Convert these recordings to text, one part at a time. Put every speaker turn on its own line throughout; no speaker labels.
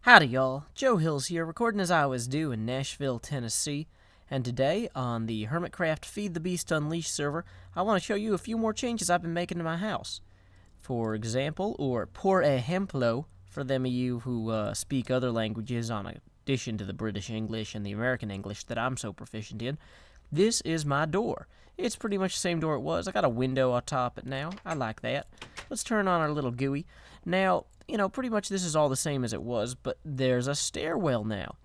Howdy y'all, Joe Hills here, recording as I always do in Nashville, Tennessee, and today on the Hermitcraft Feed the Beast Unleashed server, I want to show you a few more changes I've been making to my house. For example, or por ejemplo, for them of you who speak other languages on addition to the British English and the American English that I'm so proficient in, this is my door. It's pretty much the same door it was. I got a window on top it now. I like that. Let's turn on our little GUI. Now, pretty much this is all the same as it was, but there's a stairwell now.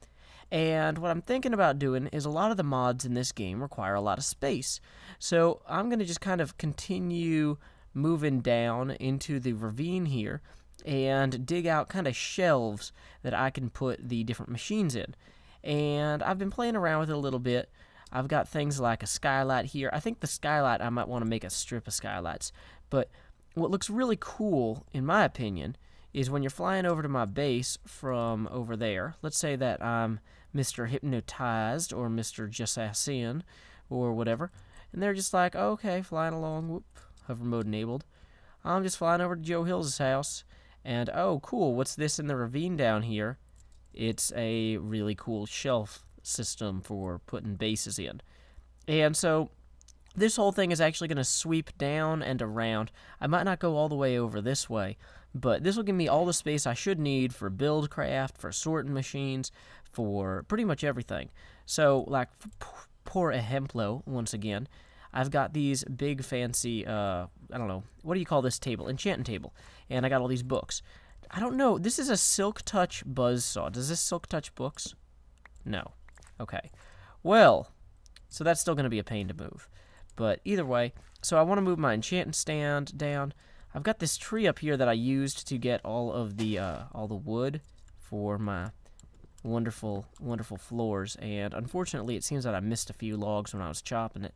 And what I'm thinking about doing is a lot of the mods in this game require a lot of space. So I'm going to just kind of continue moving down into the ravine here and dig out kind of shelves that I can put the different machines in. And I've been playing around with it a little bit. I've got things like a skylight here. I think the skylight, I might want to make a strip of skylights. But what looks really cool, in my opinion, is when you're flying over to my base from over there. Let's say that I'm Mr. Hypnotized or Mr. Jussassian or whatever. And they're just like, okay, flying along, whoop, hover mode enabled. I'm just flying over to Joe Hills' house. And, oh, cool, what's this in the ravine down here? It's a really cool shelf system for putting bases in. And so this whole thing is actually going to sweep down and around. I might not go all the way over this way, but this will give me all the space I should need for buildcraft, for sorting machines, for pretty much everything. So, like, por ejemplo, once again, I've got these big fancy, I don't know, what do you call this table? Enchantment table. And I got all these books. I don't know, this is a Silk Touch buzzsaw. Does this Silk Touch books? No. Okay. Well, so that's still going to be a pain to move. But either way, so I want to move my enchantment stand down. I've got this tree up here that I used to get all the wood for my wonderful, wonderful floors. And unfortunately, it seems that I missed a few logs when I was chopping it.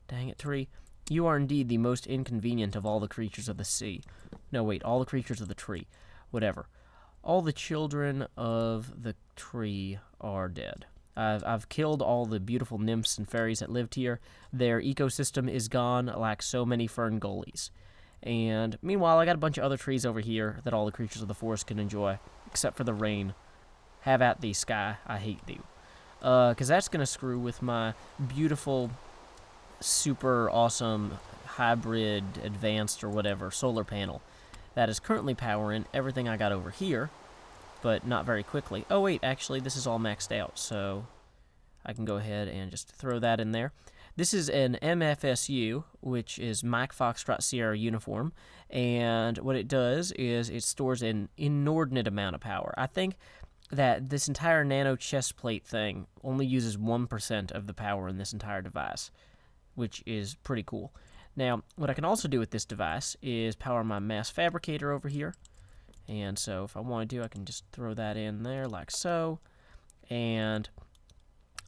Dang it, tree. You are indeed the most inconvenient of all the creatures of the sea. No, wait, all the creatures of the tree. Whatever. All the children of the tree are dead. I've killed all the beautiful nymphs and fairies that lived here. Their ecosystem is gone like so many fern gullies. And meanwhile, I got a bunch of other trees over here that all the creatures of the forest can enjoy, except for the rain. Have at thee, sky. I hate thee. Because that's going to screw with my beautiful, super awesome, hybrid, advanced, or whatever, solar panel that is currently powering everything I got over here, but not very quickly. Oh, wait, actually, this is all maxed out, so I can go ahead and just throw that in there. This is an MFSU, which is Mike Foxtrot Sierra Uniform, and what it does is it stores an inordinate amount of power. I think that this entire nano chest plate thing only uses 1% of the power in this entire device, which is pretty cool. Now, what I can also do with this device is power my mass fabricator over here. And so if I wanted to, I can just throw that in there like so. And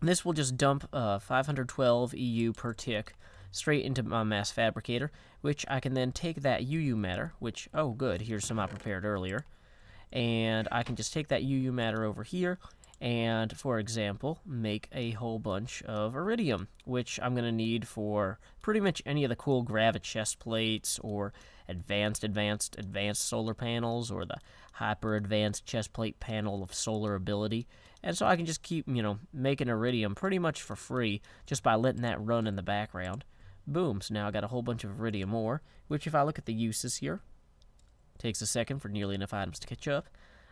this will just dump 512 EU per tick straight into my mass fabricator, which I can then take that UU matter, which, oh good, here's some I prepared earlier. And I can just take that UU matter over here and, for example, make a whole bunch of iridium, which I'm going to need for pretty much any of the cool gravi chest plates or advanced solar panels or the hyper advanced chest plate panel of solar ability. And so I can just keep, making iridium pretty much for free just by letting that run in the background. Boom, so now I got a whole bunch of iridium ore, which if I look at the uses here, takes a second for nearly enough items to catch up.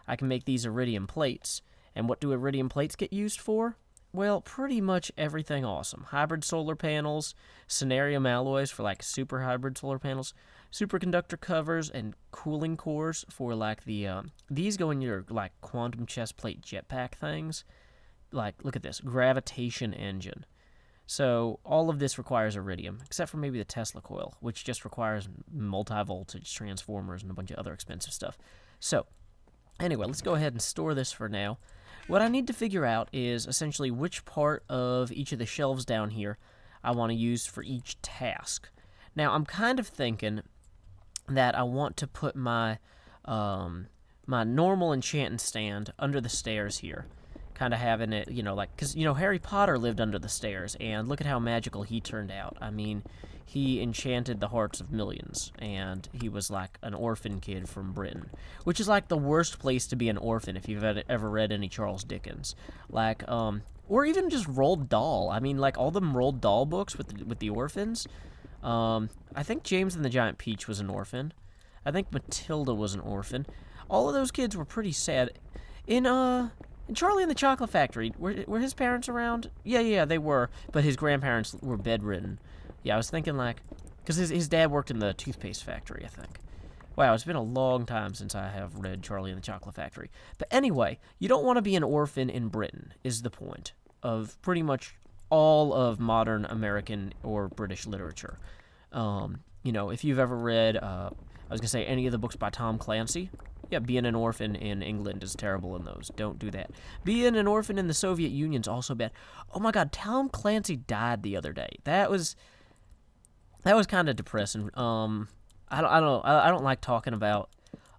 I can make these iridium plates. And what do iridium plates get used for? Well, pretty much everything awesome. Hybrid solar panels, Cenarium alloys for like super hybrid solar panels, superconductor covers, and cooling cores for like the, these go in your like quantum chest plate jetpack things. Like, look at this, gravitation engine. So all of this requires iridium, except for maybe the Tesla coil, which just requires multi-voltage transformers and a bunch of other expensive stuff. So, anyway, let's go ahead and store this for now. What I need to figure out is essentially which part of each of the shelves down here I want to use for each task. Now, I'm kind of thinking that I want to put my my normal enchanting stand under the stairs here, kind of having it, you know, like, because, you know, Harry Potter lived under the stairs, and look at how magical he turned out. I mean, he enchanted the hearts of millions, and he was like an orphan kid from Britain, which is like the worst place to be an orphan if you've ever read any Charles Dickens. Like, or even just Roald Dahl. I mean, like, all them Roald Dahl books with the orphans. I think James and the Giant Peach was an orphan. I think Matilda was an orphan. All of those kids were pretty sad. In Charlie and the Chocolate Factory, were his parents around? Yeah, they were, but his grandparents were bedridden. Yeah, I was thinking, like, because his dad worked in the toothpaste factory, I think. Wow, it's been a long time since I have read Charlie and the Chocolate Factory. But anyway, you don't want to be an orphan in Britain, is the point of pretty much all of modern American or British literature. You know, if you've ever read, I was going to say, any of the books by Tom Clancy, yeah, being an orphan in England is terrible in those. Don't do that. Being an orphan in the Soviet Union's also bad. Oh my God, Tom Clancy died the other day. That was kind of depressing. I don't like talking about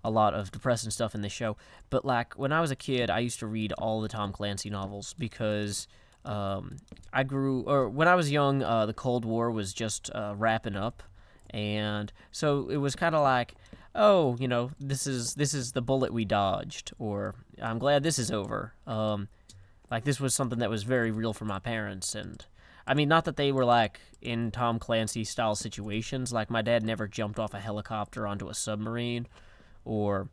a lot of depressing stuff in this show, but like when I was a kid, I used to read all the Tom Clancy novels because when I was young, the Cold War was just wrapping up, and so it was kind of like, oh, you know, this is the bullet we dodged, or I'm glad this is over. Like, this was something that was very real for my parents, and I mean, not that they were like in Tom Clancy style situations. Like, my dad never jumped off a helicopter onto a submarine, or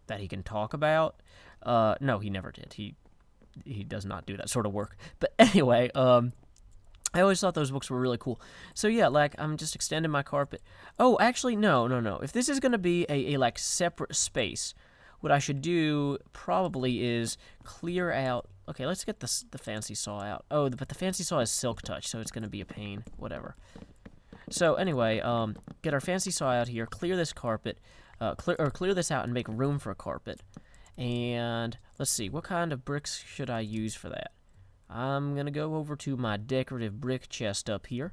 that he can talk about. No, he never did. He does not do that sort of work. But anyway, I always thought those books were really cool. So yeah, like, I'm just extending my carpet. Oh, actually, no. If this is going to be a like separate space, what I should do probably is clear out. Okay, let's get the fancy saw out. Oh, but the fancy saw is silk touch, so it's going to be a pain. Whatever. So anyway, get our fancy saw out here, clear this carpet, clear this out and make room for a carpet. And let's see, what kind of bricks should I use for that? I'm going to go over to my decorative brick chest up here,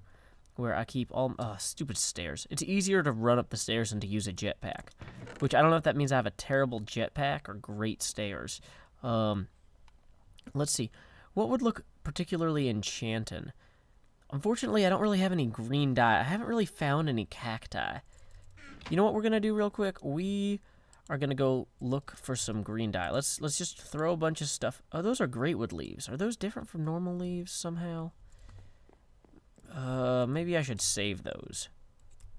where I keep all... stupid stairs. It's easier to run up the stairs than to use a jetpack, which I don't know if that means I have a terrible jetpack or great stairs. Let's see. What would look particularly enchanting? Unfortunately, I don't really have any green dye. I haven't really found any cacti. You know what we're going to do real quick? We are going to go look for some green dye. Let's just throw a bunch of stuff. Oh, those are greatwood leaves. Are those different from normal leaves somehow? Maybe I should save those.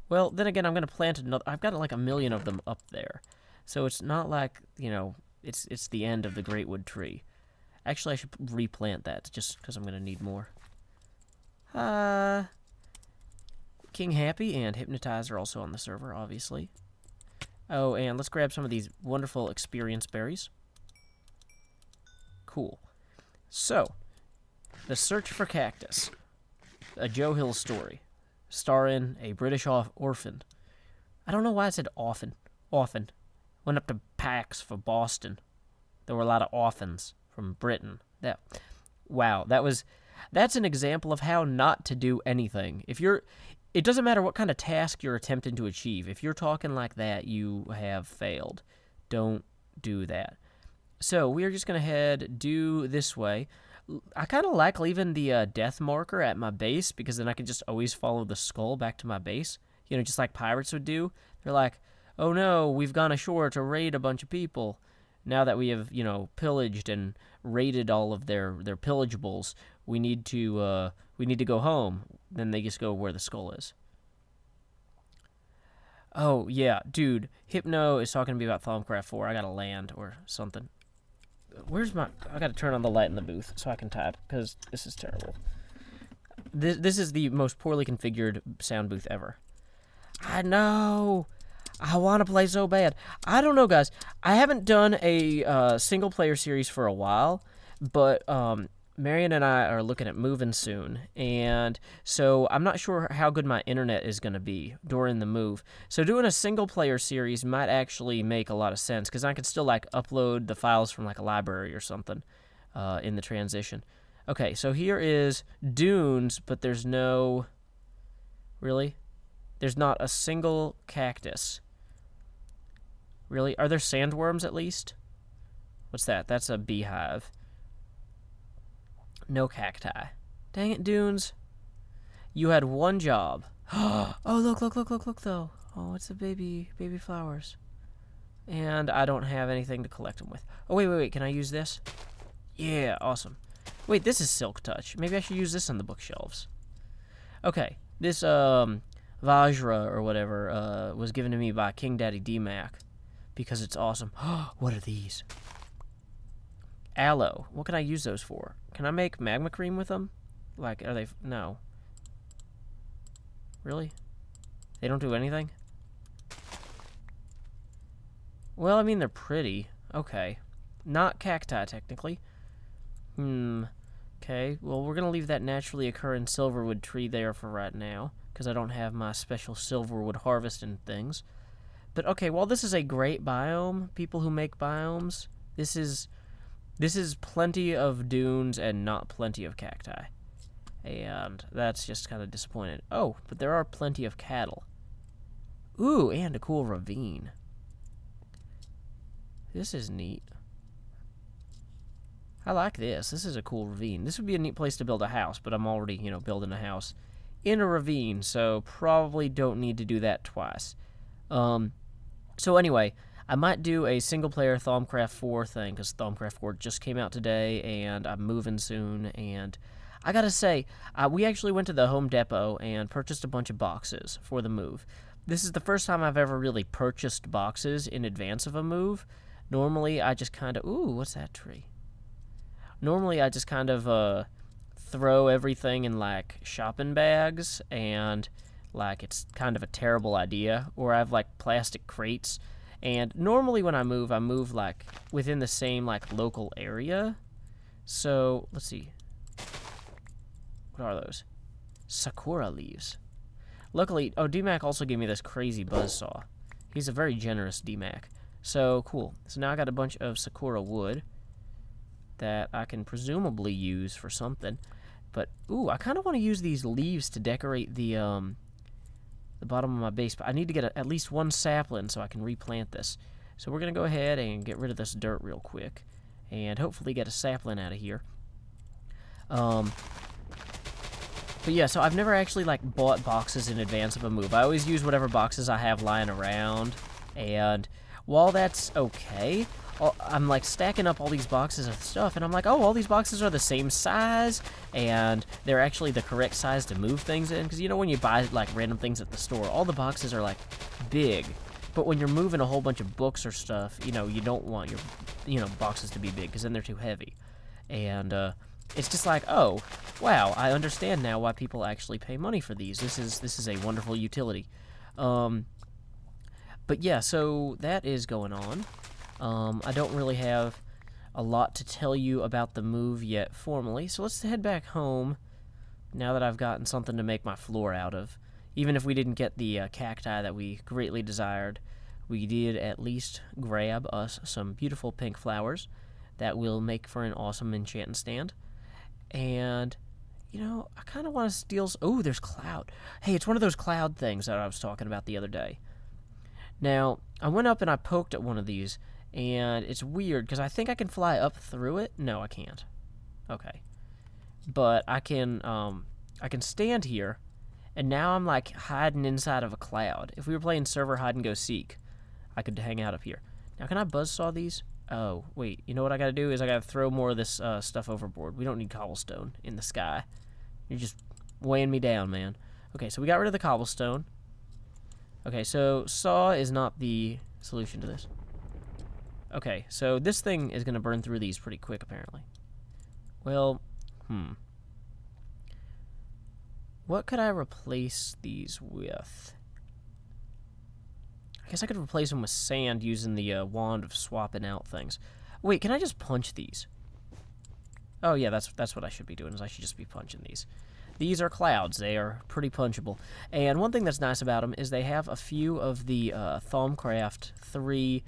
Well, then again, I'm going to plant another. I've got like 1 million of them up there. So it's not like, you know, it's the end of the greatwood tree. Actually, I should replant that just because I'm going to need more. King Happy and Hypnotize are also on the server, obviously. Oh, and let's grab some of these wonderful experience berries. Cool. So, The Search for Cactus. A Joe Hill story. Starring a British orphan. I don't know why I said often. Went up to PAX for Boston. There were a lot of orphans from Britain. That's an example of how not to do anything. It doesn't matter what kind of task you're attempting to achieve. If you're talking like that, you have failed. Don't do that. So we are just going to head due this way. I kind of like leaving the death marker at my base because then I can just always follow the skull back to my base. You know, just like pirates would do. They're like, oh no, we've gone ashore to raid a bunch of people. Now that we have, you know, pillaged and raided all of their pillageables, we need to go home. Then they just go where the skull is. Oh, yeah, dude. Hypno is talking to me about Thaumcraft 4. I gotta land or something. I gotta turn on the light in the booth so I can type, because this is terrible. This is the most poorly configured sound booth ever. I know. I want to play so bad. I don't know, guys. I haven't done a single-player series for a while, but Marion and I are looking at moving soon, and so I'm not sure how good my internet is going to be during the move. So doing a single-player series might actually make a lot of sense, because I could still, like, upload the files from, like, a library or something in the transition. Okay, so here is dunes, but there's no... Really? There's not a single cactus. Really? Are there sandworms, at least? What's that? That's a beehive. No cacti. Dang it, Dunes. You had one job. Oh, look, though. Oh, it's the baby flowers. And I don't have anything to collect them with. Oh, wait. Can I use this? Yeah, awesome. Wait, this is Silk Touch. Maybe I should use this on the bookshelves. Okay, this, Vajra or whatever, was given to me by King Daddy D-Mac because it's awesome. What are these? Aloe. What can I use those for? Can I make magma cream with them? Like, are they... No. Really? They don't do anything? Well, I mean, they're pretty. Okay. Not cacti, technically. Okay, well, we're going to leave that naturally occurring silverwood tree there for right now, because I don't have my special silverwood harvesting things. But, okay, while this is a great biome, people who make biomes, this is plenty of dunes and not plenty of cacti. And that's just kind of disappointing. Oh, but there are plenty of cattle. Ooh, and a cool ravine. This is neat. I like this. This is a cool ravine. This would be a neat place to build a house, but I'm already, building a house in a ravine, so probably don't need to do that twice. So anyway, I might do a single-player Thaumcraft 4 thing, because Thaumcraft 4 just came out today, and I'm moving soon, and I gotta say, we actually went to the Home Depot and purchased a bunch of boxes for the move. This is the first time I've ever really purchased boxes in advance of a move. Normally, I just kind of... Ooh, what's that tree? Normally, I just kind of throw everything in, like, shopping bags, and, like, it's kind of a terrible idea. Or I have, like, plastic crates. And normally when I move, like, within the same, like, local area. So, let's see. What are those? Sakura leaves. Luckily, oh, D-Mac also gave me this crazy buzzsaw. He's a very generous D-Mac. So, cool. So now I got a bunch of Sakura wood that I can presumably use for something. But, ooh, I kind of want to use these leaves to decorate the bottom of my base. But I need to get at least one sapling so I can replant this. So we're going to go ahead and get rid of this dirt real quick. And hopefully get a sapling out of here. But yeah, so I've never actually, like, bought boxes in advance of a move. I always use whatever boxes I have lying around. And while that's okay, I'm, like, stacking up all these boxes of stuff, and I'm like, oh, all these boxes are the same size, and they're actually the correct size to move things in, because, when you buy, like, random things at the store, all the boxes are, like, big, but when you're moving a whole bunch of books or stuff, you don't want your, boxes to be big, because then they're too heavy, and, it's just like, oh, wow, I understand now why people actually pay money for these. This is a wonderful utility. But yeah, so that is going on. I don't really have a lot to tell you about the move yet formally, so let's head back home now that I've gotten something to make my floor out of. Even if we didn't get the cacti that we greatly desired, we did at least grab us some beautiful pink flowers that will make for an awesome enchanting stand. And, I kind of want to steal... Oh, there's cloud. Hey, it's one of those cloud things that I was talking about the other day. Now, I went up and I poked at one of these, and it's weird, because I think I can fly up through it. No, I can't. Okay. But I can stand here, and now I'm, like, hiding inside of a cloud. If we were playing server hide-and-go-seek, I could hang out up here. Now, can I buzzsaw these? Oh, wait, you know what I gotta do is I gotta throw more of this stuff overboard. We don't need cobblestone in the sky. You're just weighing me down, man. Okay, so we got rid of the cobblestone. Okay, so saw is not the solution to this. Okay, so this thing is gonna burn through these pretty quick, apparently. Well, what could I replace these with? I guess I could replace them with sand using the wand of swapping out things. Wait, can I just punch these? Oh yeah, that's what I should be doing, is I should just be punching these. These are clouds. They are pretty punchable. And one thing that's nice about them is they have a few of the Thaumcraft 3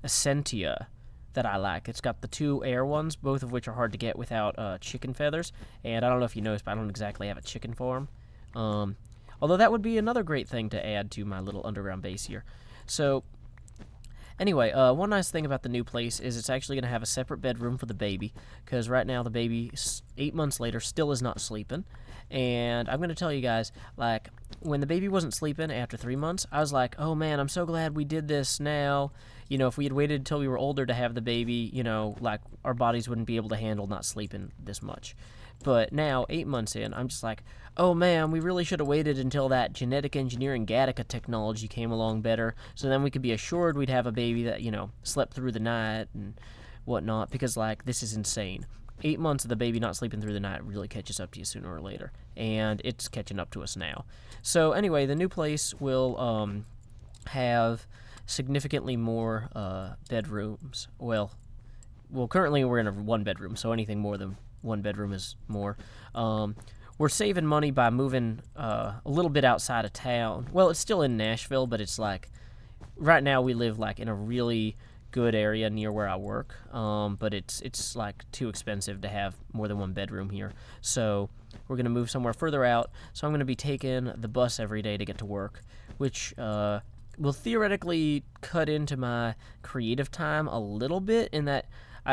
Essentia that I like. It's got the 2 air ones, both of which are hard to get without chicken feathers. And I don't know if you noticed, but I don't exactly have a chicken farm. Although that would be another great thing to add to my little underground base here. So, Anyway, one nice thing about the new place is it's actually going to have a separate bedroom for the baby, because right now the baby, 8 months later, still is not sleeping. And I'm going to tell you guys, like, when the baby wasn't sleeping after 3 months, I was like, oh man, I'm so glad we did this now. You know, if we had waited until we were older to have the baby, you know, like, our bodies wouldn't be able to handle not sleeping this much. But now, 8 months in, I'm just like, oh man, we really should have waited until that genetic engineering Gattaca technology came along better, so then we could be assured we'd have a baby that, you know, slept through the night and whatnot, because, like, this is insane. 8 months of the baby not sleeping through the night really catches up to you sooner or later, and it's catching up to us now. So anyway, the new place will have significantly more bedrooms. Well, currently we're in a one bedroom, so anything more than one bedroom is more. We're saving money by moving a little bit outside of town. Well, it's still in Nashville, but it's like, right now we live like in a really good area near where I work, but it's like too expensive to have more than one bedroom here. So we're going to move somewhere further out. So I'm going to be taking the bus every day to get to work, which will theoretically cut into my creative time a little bit, in that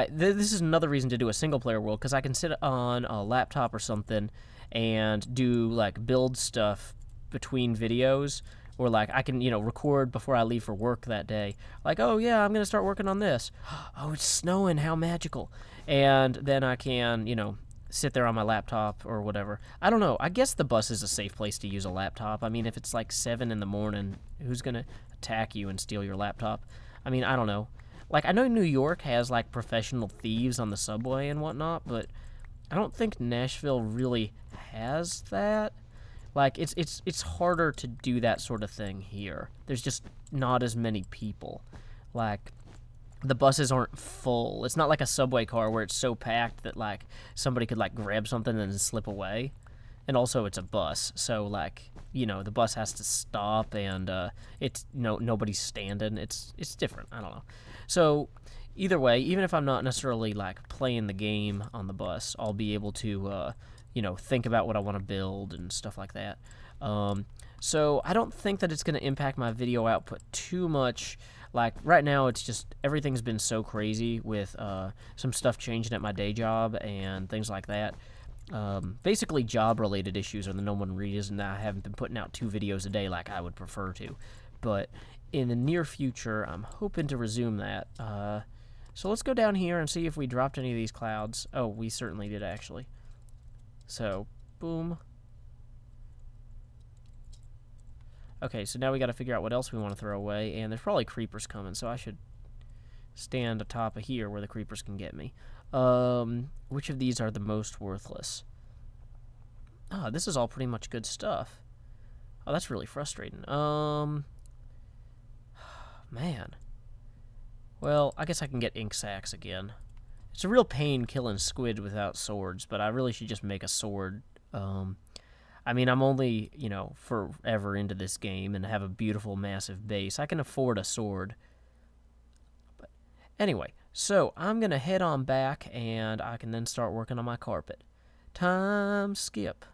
this is another reason to do a single-player world, because I can sit on a laptop or something and do, like, build stuff between videos, or, like, I can, you know, record before I leave for work that day. Like, oh, yeah, I'm going to start working on this. Oh, it's snowing, how magical. And then I can, you know, sit there on my laptop or whatever. I don't know. I guess the bus is a safe place to use a laptop. I mean, if it's, like, 7 in the morning, who's going to attack you and steal your laptop? I mean, I don't know. Like, I know New York has, like, professional thieves on the subway and whatnot, but I don't think Nashville really has that. Like, it's harder to do that sort of thing here. There's just not as many people. Like, the buses aren't full. It's not like a subway car where it's so packed that, like, somebody could, like, grab something and then slip away. And also, it's a bus, so, like, you know, the bus has to stop, and it's nobody's standing. It's different. I don't know. So either way, even if I'm not necessarily, like, playing the game on the bus, I'll be able to you know, think about what I want to build and stuff like that. So I don't think that it's going to impact my video output too much. Like, right now, it's just, everything's been so crazy with some stuff changing at my day job and things like that. Basically, job-related issues are the number one reason that I haven't been putting out 2 videos a day like I would prefer to. But in the near future, I'm hoping to resume that. So let's go down here and see if we dropped any of these clouds. Oh, we certainly did, actually. So, boom. Okay, so now we got to figure out what else we want to throw away, and there's probably creepers coming, so I should stand atop of here where the creepers can get me. Which of these are the most worthless? Oh, this is all pretty much good stuff. Oh, that's really frustrating. Man. Well, I guess I can get ink sacs again. It's a real pain killing squid without swords, but I really should just make a sword. I mean, I'm only, you know, forever into this game and have a beautiful, massive base. I can afford a sword. But anyway, so I'm going to head on back, and I can then start working on my carpet. Time skip.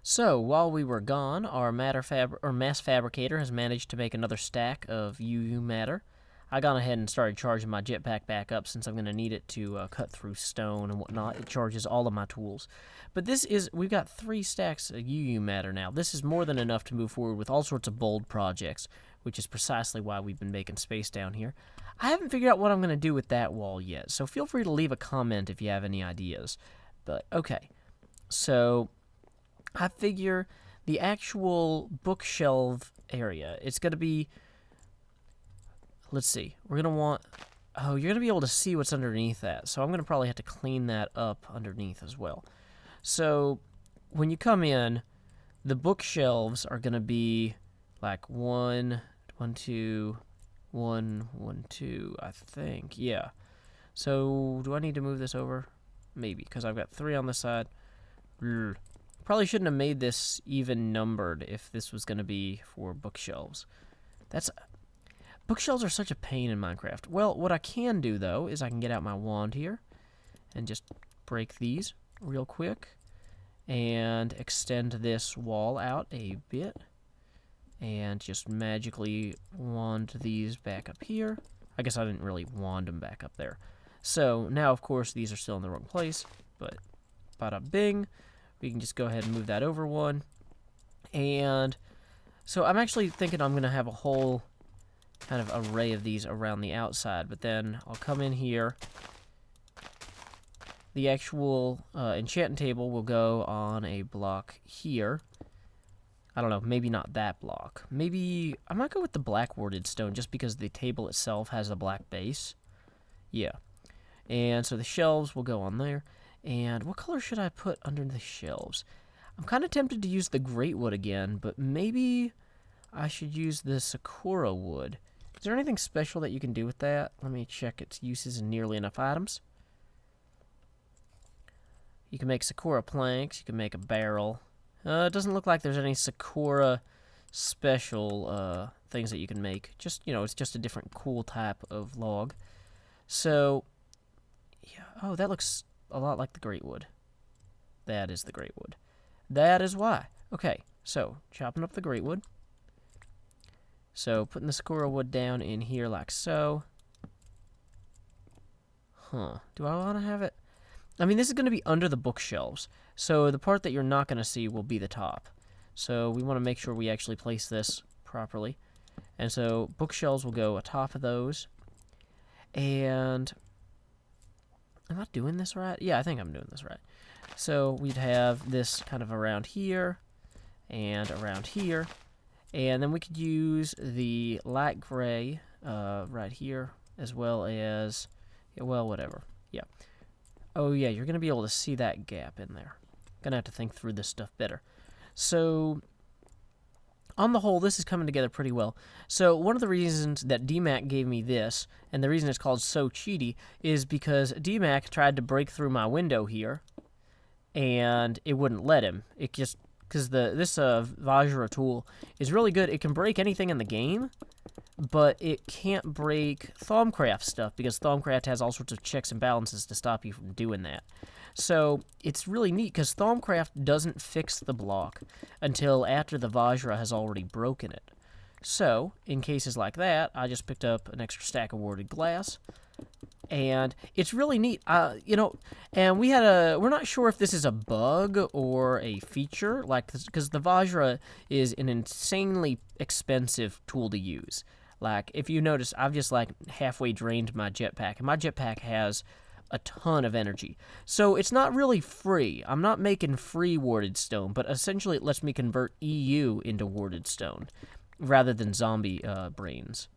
So, while we were gone, our mass fabricator has managed to make another stack of UU matter. I gone ahead and started charging my jetpack back up since I'm going to need it to cut through stone and whatnot. It charges all of my tools. But we've got 3 stacks of UU matter now. This is more than enough to move forward with all sorts of bold projects, which is precisely why we've been making space down here. I haven't figured out what I'm going to do with that wall yet, so feel free to leave a comment if you have any ideas. But, okay. So, I figure the actual bookshelf area, it's going to be... Let's see. We're going to want... Oh, you're going to be able to see what's underneath that. So I'm going to probably have to clean that up underneath as well. So when you come in, the bookshelves are going to be like 1, 2, 1, 1, 2, I think. Yeah. So do I need to move this over? Maybe, because I've got 3 on this side. Probably shouldn't have made this even numbered if this was going to be for bookshelves. Bookshelves are such a pain in Minecraft. Well, what I can do, though, is I can get out my wand here and just break these real quick and extend this wall out a bit and just magically wand these back up here. I guess I didn't really wand them back up there. So now, of course, these are still in the wrong place, but bada bing, we can just go ahead and move that over one. And so I'm actually thinking I'm going to have a whole kind of array of these around the outside, but then I'll come in here. The actual enchantment table will go on a block here. I don't know, maybe not that block. Maybe I might go with the black warded stone just because the table itself has a black base. Yeah. And so the shelves will go on there. And what color should I put under the shelves? I'm kind of tempted to use the great wood again, but maybe I should use the sakura wood. Is there anything special that you can do with that? Let me check its uses in nearly enough items. You can make sakura planks. You can make a barrel. It doesn't look like there's any sakura special things that you can make. Just, you know, it's just a different cool type of log. So, yeah. Oh, that looks a lot like the great wood. That is the great wood. That is why. Okay, so chopping up the great wood. So putting the sakura wood down in here like so. Huh. Do I want to have it? I mean, this is going to be under the bookshelves. So the part that you're not going to see will be the top. So we want to make sure we actually place this properly. And so bookshelves will go atop of those. And am I doing this right? Yeah, I think I'm doing this right. So we'd have this kind of around here and around here. And then we could use the light gray right here as well as, well, whatever. Yeah. Oh, yeah, you're going to be able to see that gap in there. Going to have to think through this stuff better. So, on the whole, this is coming together pretty well. So, one of the reasons that DMAC gave me this, and the reason it's called So Cheaty, is because DMAC tried to break through my window here, and it wouldn't let him. It just, because this Vajra tool is really good. It can break anything in the game, but it can't break Thaumcraft stuff because Thaumcraft has all sorts of checks and balances to stop you from doing that. So it's really neat because Thaumcraft doesn't fix the block until after the Vajra has already broken it. So, in cases like that, I just picked up an extra stack of warded glass. And it's really neat, you know, and we're not sure if this is a bug or a feature, like, because the Vajra is an insanely expensive tool to use. Like, if you notice, I've just, like, halfway drained my jetpack, and my jetpack has a ton of energy. So it's not really free. I'm not making free warded stone, but essentially it lets me convert EU into warded stone rather than zombie brains.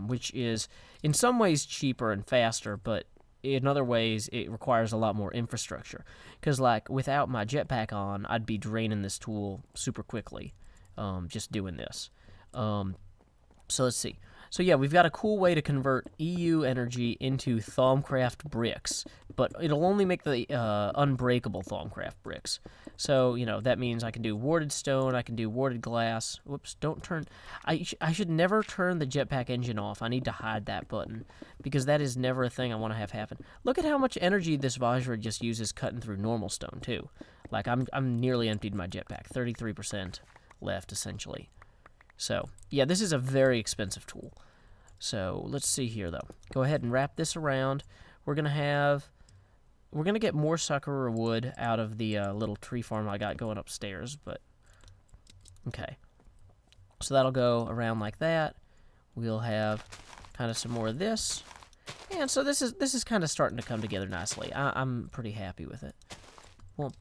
Which is in some ways cheaper and faster, but in other ways it requires a lot more infrastructure. Because, like, without my jetpack on, I'd be draining this tool super quickly, just doing this. So let's see. So yeah, we've got a cool way to convert EU energy into Thaumcraft bricks, but it'll only make the unbreakable Thaumcraft bricks. So, you know, that means I can do warded stone, I can do warded glass. Whoops, don't turn... I should never turn the jetpack engine off. I need to hide that button, because that is never a thing I want to have happen. Look at how much energy this Vajra just uses cutting through normal stone, too. Like, I'm nearly emptied my jetpack. 33% left, essentially. So, yeah, this is a very expensive tool. So, let's see here, though. Go ahead and wrap this around. We're going to get more sakura wood out of the little tree farm I got going upstairs, but, okay. So that'll go around like that. We'll have kind of some more of this. And so this is kind of starting to come together nicely. I'm pretty happy with it. Whoop.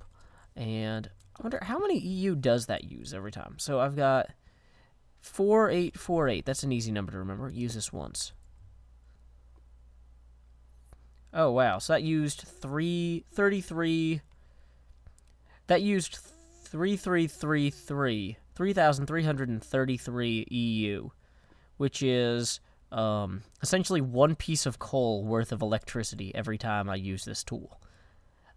And I wonder, how many EU does that use every time? So I've got 4848. That's an easy number to remember. Use this once. Oh, wow. So that used 333. That used 3,333 EU, which is essentially one piece of coal worth of electricity every time I use this tool.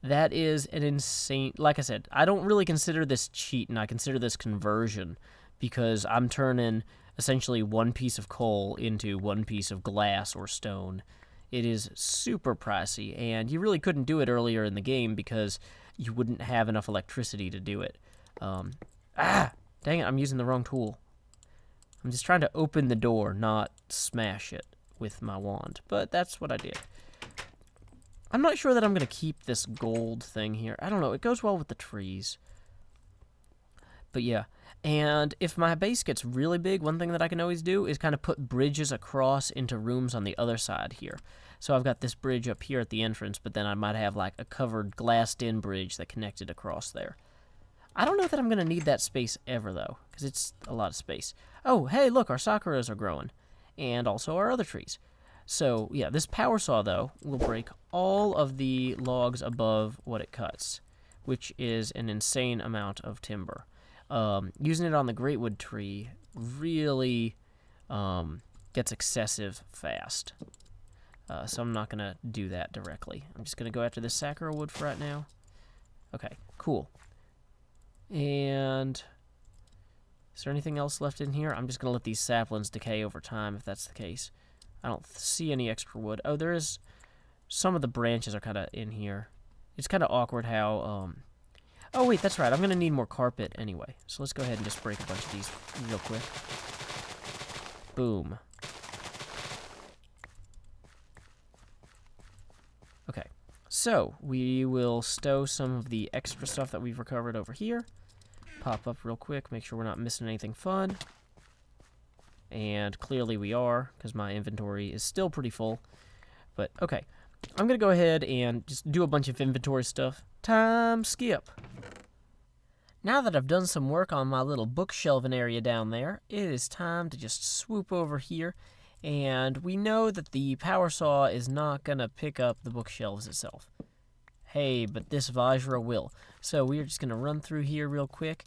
That is an insane... Like I said, I don't really consider this cheating. I consider this conversion, because I'm turning essentially one piece of coal into one piece of glass or stone. It is super pricey, and you really couldn't do it earlier in the game because you wouldn't have enough electricity to do it. Dang it, I'm using the wrong tool. I'm just trying to open the door, not smash it. with my wand, but that's what I did. I'm not sure that I'm going to keep this gold thing here. I don't know. It goes well with the trees. But yeah. And if my base gets really big, one thing that I can always do is kind of put bridges across into rooms on the other side here. So I've got this bridge up here at the entrance, but then I might have like a covered glassed-in bridge that connected across there. I don't know that I'm going to need that space ever, though, because it's a lot of space. Oh, hey, look, our sakuras are growing, and also our other trees. So, yeah, this power saw, though, will break all of the logs above what it cuts, which is an insane amount of timber. Using it on the greatwood tree really gets excessive fast. So I'm not going to do that directly. I'm just going to go after this sakura wood for right now. Okay, cool. And is there anything else left in here? I'm just going to let these saplings decay over time if that's the case. I don't see any extra wood. Oh, there is... Some of the branches are kind of in here. It's kind of awkward how... Oh, wait, that's right. I'm going to need more carpet anyway. So let's go ahead and just break a bunch of these real quick. Boom. Okay. So, we will stow some of the extra stuff that we've recovered over here. Pop up real quick, make sure we're not missing anything fun. And clearly we are, because my inventory is still pretty full. But, okay. I'm going to go ahead and just do a bunch of inventory stuff. Time skip. Now that I've done some work on my little bookshelving area down there, it is time to just swoop over here. And we know that the power saw is not going to pick up the bookshelves itself. Hey, but this Vajra will. So we're just going to run through here real quick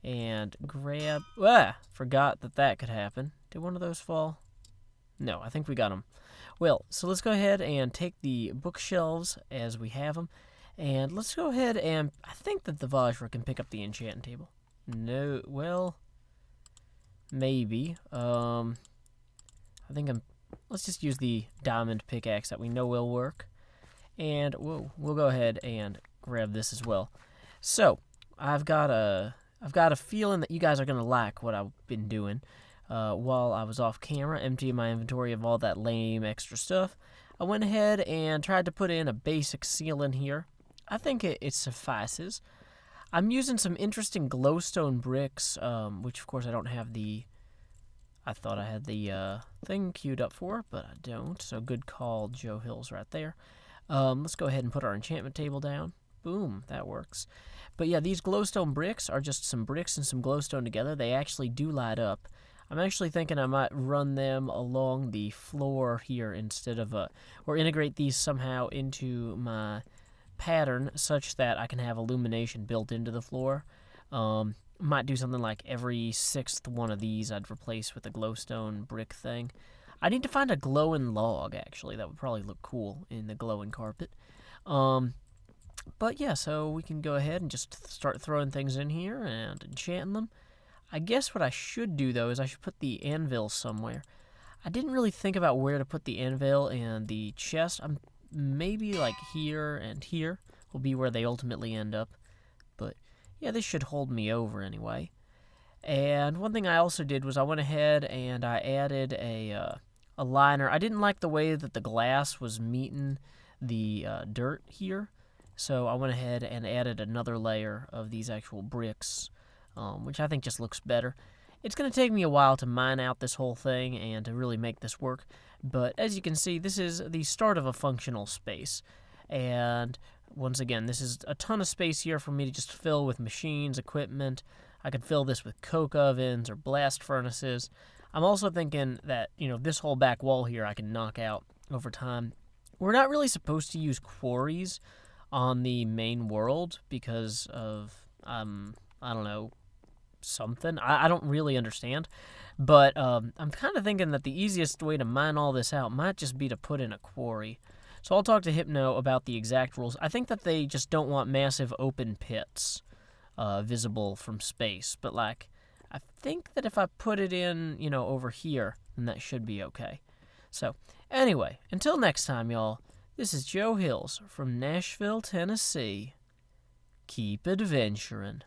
and grab... Forgot that could happen. Did one of those fall? No, I think we got them. Well, so let's go ahead and take the bookshelves as we have them. And let's go ahead and... I think that the Vajra can pick up the enchantment table. No, well... Maybe. I think let's just use the diamond pickaxe that we know will work. And we'll go ahead and grab this as well. So, I've got a feeling that you guys are going to like what I've been doing while I was off camera, emptying my inventory of all that lame extra stuff. I went ahead and tried to put in a basic ceiling here. I think it suffices. I'm using some interesting glowstone bricks, which of course I don't have the... I thought I had the thing queued up for, but I don't. So good call, Joe Hills, right there. Let's go ahead and put our enchantment table down. Boom, that works. But yeah, these glowstone bricks are just some bricks and some glowstone together. They actually do light up. I'm actually thinking I might run them along the floor here instead of or integrate these somehow into my pattern such that I can have illumination built into the floor. Might do something like every 6th one of these I'd replace with a glowstone brick thing. I need to find a glowing log, actually. That would probably look cool in the glowing carpet. But yeah, so we can go ahead and just start throwing things in here and enchanting them. I guess what I should do, though, is I should put the anvil somewhere. I didn't really think about where to put the anvil and the chest. Maybe like here and here will be where they ultimately end up. But yeah, this should hold me over anyway. And one thing I also did was I went ahead and I added a liner. I didn't like the way that the glass was meeting the dirt here. So I went ahead and added another layer of these actual bricks, which I think just looks better. It's going to take me a while to mine out this whole thing and to really make this work. But as you can see, this is the start of a functional space. And once again, this is a ton of space here for me to just fill with machines, equipment. I could fill this with coke ovens or blast furnaces. I'm also thinking that, this whole back wall here I can knock out over time. We're not really supposed to use quarries on the main world because of, I don't know, something. I don't really understand. But I'm kind of thinking that the easiest way to mine all this out might just be to put in a quarry. So I'll talk to Hypno about the exact rules. I think that they just don't want massive open pits visible from space. But, I think that if I put it in, over here, then that should be okay. So, anyway, until next time, y'all, this is Joe Hills from Nashville, Tennessee. Keep adventuring.